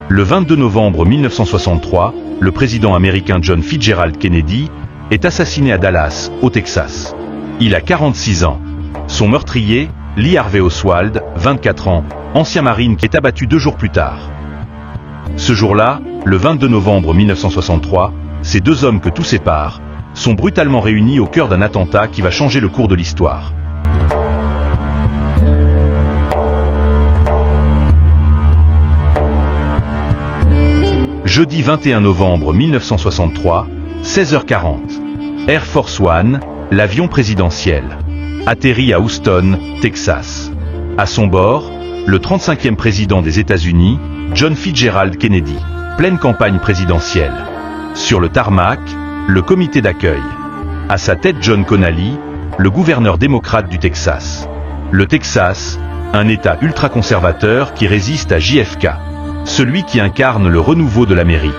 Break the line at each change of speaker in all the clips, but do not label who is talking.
Le 22 novembre 1963, le président américain John Fitzgerald Kennedy est assassiné à Dallas, au Texas. Il a 46 ans. Son meurtrier, Lee Harvey Oswald, 24 ans, ancien marine qui est abattu 2 jours plus tard. Ce jour-là, le 22 novembre 1963, ces deux hommes que tout sépare, sont brutalement réunis au cœur d'un attentat qui va changer le cours de l'histoire. Jeudi 21 novembre 1963, 16h40. Air Force One, l'avion présidentiel, atterrit à Houston, Texas. À son bord, le 35e président des États-Unis, John Fitzgerald Kennedy. Pleine campagne présidentielle. Sur le tarmac, le comité d'accueil. À sa tête John Connally, le gouverneur démocrate du Texas. Le Texas, un État ultra-conservateur qui résiste à JFK. Celui qui incarne le renouveau de l'Amérique.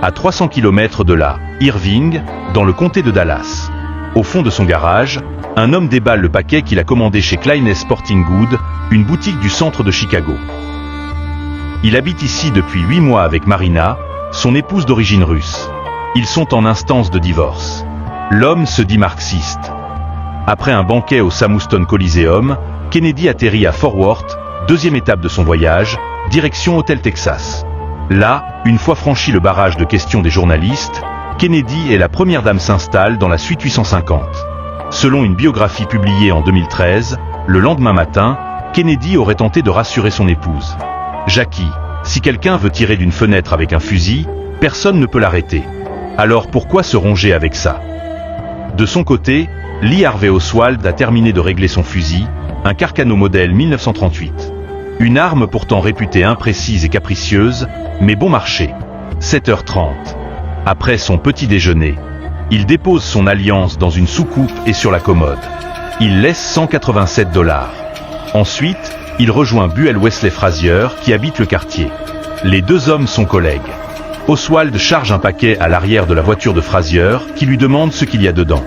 À 300 km de là, Irving, dans le comté de Dallas. Au fond de son garage, un homme déballe le paquet qu'il a commandé chez Klein's Sporting Goods, une boutique du centre de Chicago. Il habite ici depuis 8 mois avec Marina, son épouse d'origine russe. Ils sont en instance de divorce. L'homme se dit marxiste. Après un banquet au Sam Houston Coliseum, Kennedy atterrit à Fort Worth, deuxième étape de son voyage, direction Hôtel Texas. Là, une fois franchi le barrage de questions des journalistes, Kennedy et la première dame s'installent dans la suite 850. Selon une biographie publiée en 2013, le lendemain matin, Kennedy aurait tenté de rassurer son épouse. « Jackie, si quelqu'un veut tirer d'une fenêtre avec un fusil, personne ne peut l'arrêter. Alors pourquoi se ronger avec ça ?» De son côté, Lee Harvey Oswald a terminé de régler son fusil, un Carcano modèle 1938. Une arme pourtant réputée imprécise et capricieuse, mais bon marché. 7h30. Après son petit déjeuner, il dépose son alliance dans une soucoupe et sur la commode. Il laisse $187. Ensuite, il rejoint Buell Wesley Frazier qui habite le quartier. Les deux hommes sont collègues. Oswald charge un paquet à l'arrière de la voiture de Frazier qui lui demande ce qu'il y a dedans.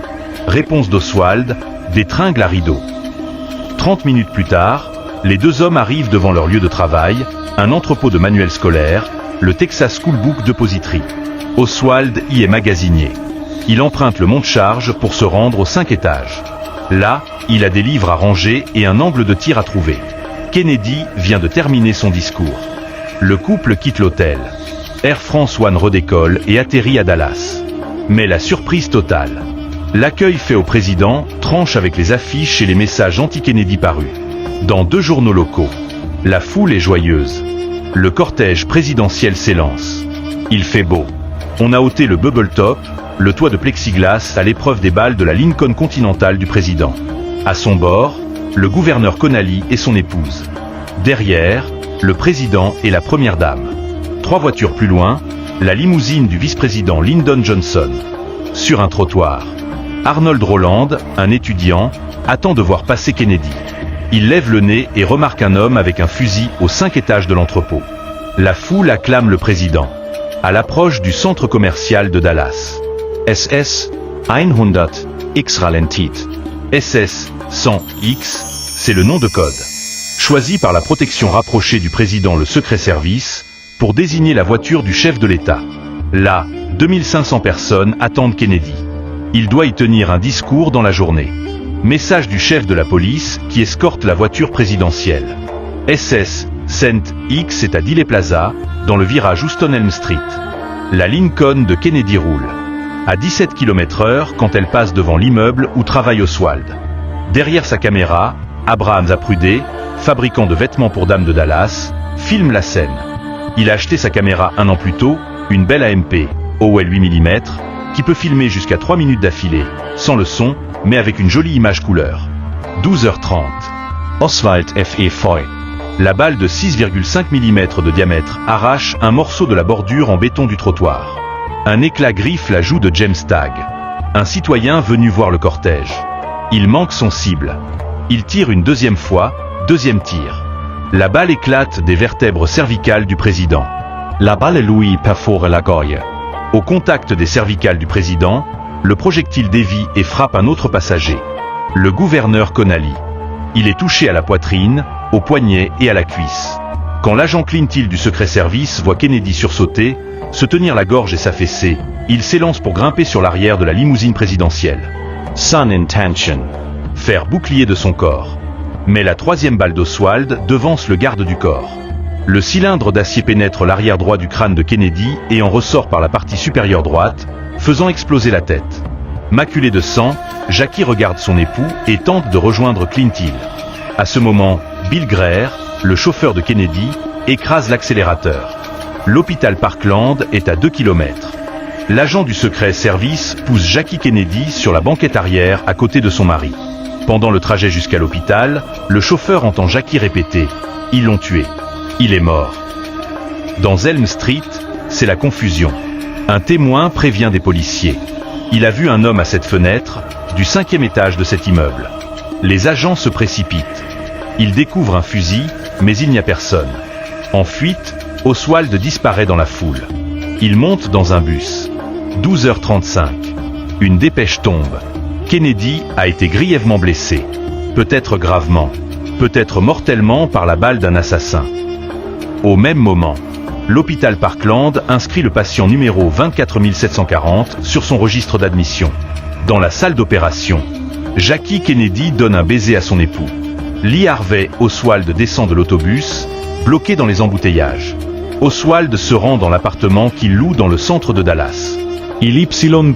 Réponse d'Oswald, des tringles à rideaux. 30 minutes plus tard, les deux hommes arrivent devant leur lieu de travail, un entrepôt de manuels scolaires, le Texas School Book Depository. Oswald y est magasinier. Il emprunte le monte-charge pour se rendre aux 5 étages. Là, il a des livres à ranger et un angle de tir à trouver. Kennedy vient de terminer son discours. Le couple quitte l'hôtel. Air France One redécolle et atterrit à Dallas. Mais la surprise totale. L'accueil fait au président tranche avec les affiches et les messages anti-Kennedy parus. Dans 2 journaux locaux. La foule est joyeuse. Le cortège présidentiel s'élance. Il fait beau. On a ôté le bubble top, le toit de plexiglas à l'épreuve des balles de la Lincoln Continental du président. À son bord, le gouverneur Connally et son épouse. Derrière, le président et la première dame. 3 voitures plus loin, la limousine du vice-président Lyndon Johnson. Sur un trottoir, Arnold Roland, un étudiant, attend de voir passer Kennedy. Il lève le nez et remarque un homme avec un fusil aux 5 étages de l'entrepôt. La foule acclame le président. À l'approche du centre commercial de Dallas. SS 100 X ralentit. SS 100X, c'est le nom de code. Choisi par la protection rapprochée du président le Secret Service, pour désigner la voiture du chef de l'État. Là, 2500 personnes attendent Kennedy. Il doit y tenir un discours dans la journée. Message du chef de la police qui escorte la voiture présidentielle. SS 100X est à Dealey Plaza, dans le virage Houston-Elm Street. La Lincoln de Kennedy roule. À 17 km/h quand elle passe devant l'immeuble où travaille Oswald. Derrière sa caméra, Abraham Zapruder, fabricant de vêtements pour dames de Dallas, filme la scène. Il a acheté sa caméra 1 an plus tôt, une belle AMP, OL 8 mm, qui peut filmer jusqu'à 3 minutes d'affilée, sans le son, mais avec une jolie image couleur. 12h30. Oswald FE Foy. La balle de 6,5 mm de diamètre arrache un morceau de la bordure en béton du trottoir. Un éclat griffe la joue de James Tagg. Un citoyen venu voir le cortège. Il manque son cible. Il tire une deuxième fois, deuxième tir. La balle éclate des vertèbres cervicales du président. La balle lui perfore la gorge. Au contact des cervicales du président, le projectile dévie et frappe un autre passager. Le gouverneur Connally. Il est touché à la poitrine, au poignet et à la cuisse. Quand l'agent Clint Hill du Secret Service voit Kennedy sursauter, se tenir la gorge et s'affaisser, il s'élance pour grimper sur l'arrière de la limousine présidentielle. Son intention. Faire bouclier de son corps. Mais la troisième balle d'Oswald devance le garde du corps. Le cylindre d'acier pénètre l'arrière droit du crâne de Kennedy et en ressort par la partie supérieure droite, faisant exploser la tête. Maculé de sang, Jackie regarde son époux et tente de rejoindre Clint Hill. À ce moment, Bill Greer, le chauffeur de Kennedy, écrase l'accélérateur. L'hôpital Parkland est à 2 km. L'agent du Secret Service pousse Jackie Kennedy sur la banquette arrière à côté de son mari. Pendant le trajet jusqu'à l'hôpital, le chauffeur entend Jackie répéter « Ils l'ont tué. Il est mort ». Dans Elm Street, c'est la confusion. Un témoin prévient des policiers. Il a vu un homme à cette fenêtre, du 5e étage de cet immeuble. Les agents se précipitent. Ils découvrent un fusil, mais il n'y a personne. En fuite, Oswald disparaît dans la foule. Il monte dans un bus. 12h35. Une dépêche tombe. Kennedy a été grièvement blessé. Peut-être gravement. Peut-être mortellement par la balle d'un assassin. Au même moment, l'hôpital Parkland inscrit le patient numéro 24740 sur son registre d'admission. Dans la salle d'opération, Jackie Kennedy donne un baiser à son époux. Lee Harvey Oswald descend de l'autobus, bloqué dans les embouteillages. Oswald se rend dans l'appartement qu'il loue dans le centre de Dallas. Il Y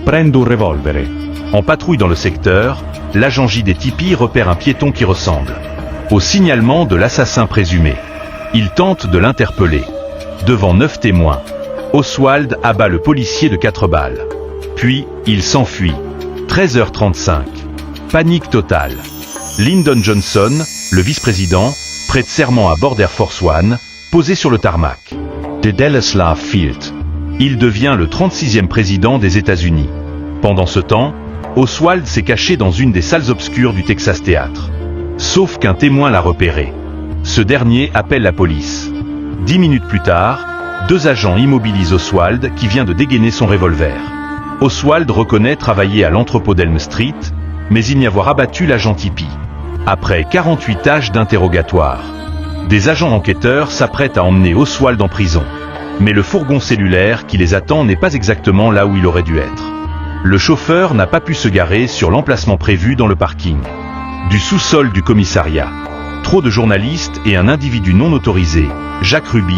prende un revolver. En patrouille dans le secteur, l'agent J des tipis repère un piéton qui ressemble au signalement de l'assassin présumé. Il tente de l'interpeller. Devant 9 témoins, Oswald abat le policier de 4 balles. Puis, il s'enfuit. 13h35. Panique totale. Lyndon Johnson, le vice-président, prête serment à bord d'Air Force One, posé sur le tarmac de Dallas Love Field. Il devient le 36e président des États-Unis. Pendant ce temps, Oswald s'est caché dans une des salles obscures du Texas Theatre. Sauf qu'un témoin l'a repéré. Ce dernier appelle la police. 10 minutes plus tard, 2 agents immobilisent Oswald qui vient de dégainer son revolver. Oswald reconnaît travailler à l'entrepôt d'Elm Street, mais il n'y avoir abattu l'agent Tippit. Après 48 tâches d'interrogatoire, des agents enquêteurs s'apprêtent à emmener Oswald en prison. Mais le fourgon cellulaire qui les attend n'est pas exactement là où il aurait dû être. Le chauffeur n'a pas pu se garer sur l'emplacement prévu dans le parking du sous-sol du commissariat. Trop de journalistes et un individu non autorisé, Jack Ruby,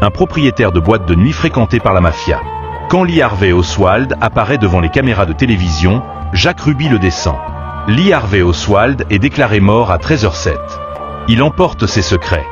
un propriétaire de boîte de nuit fréquentée par la mafia. Quand Lee Harvey Oswald apparaît devant les caméras de télévision, Jack Ruby le descend. Lee Harvey Oswald est déclaré mort à 13h07. Il emporte ses secrets.